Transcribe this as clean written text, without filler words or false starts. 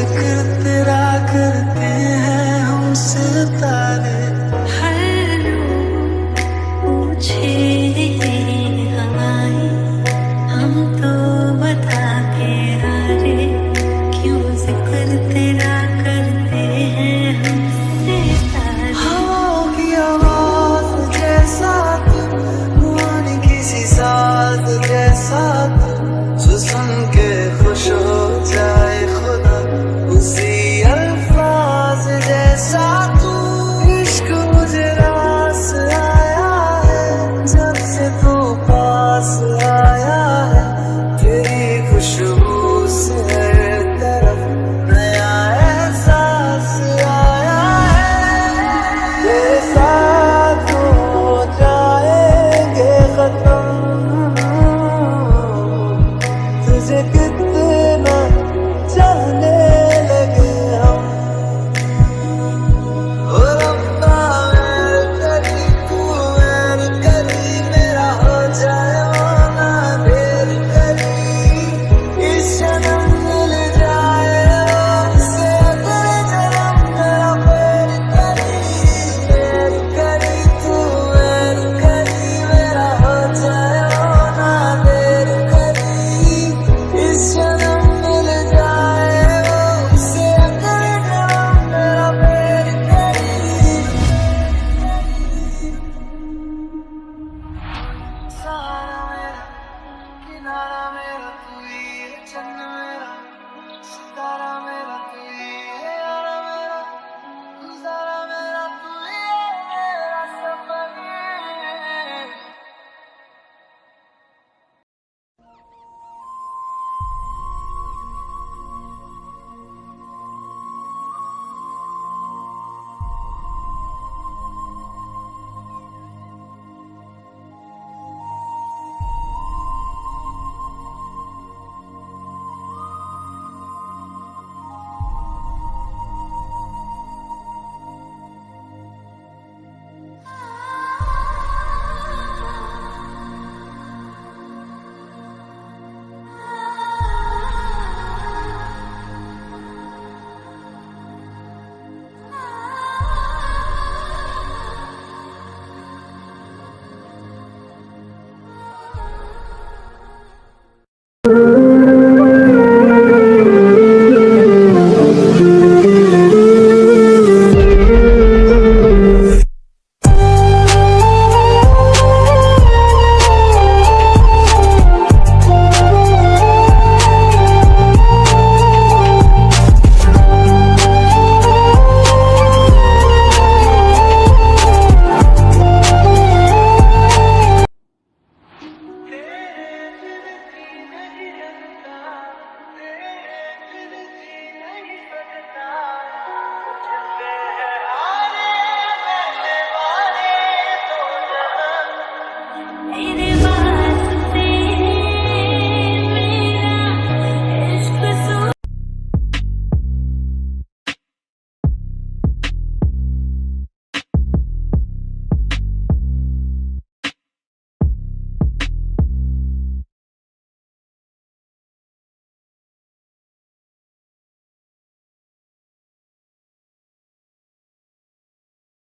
जिक्र तेरा करते हैं हम सितारे। हर रोज पूछे हवाएं, हम तो बता के हारे, क्यों जिक्र तेरा करते हैं हम सितारे। हवाओं की आवाज जैसा तू, कौन किसी साथ जैसा तू, जो सुन के खुश हो जाए खुदा, उसी अल्फाज जैसा तू। इश्क मुझे रास आया है जब से तू पास आया है, तेरी खुशबू से हर तरफ नया एहसास आया है। तेरे साथ हो जाएंगे खत्म, तुझे कितना चाहने लगे हम। ओ रब्बा मेरे करी तू मेरे करी, मेरा हो जाए होना देर करी। इस जन्म मिल जाए उससे अगले जन्म मेरा प्यार करी। मेरी करी तू मेरी करी, मेरा हो जाए होना देर करी। इस जन्म मिल जाए उससे अगले जन्म मेरा प्यार करी। सहारा मेरा, किनारा मेरा, तू ही है चन्न मेरा, सितारा मेरा।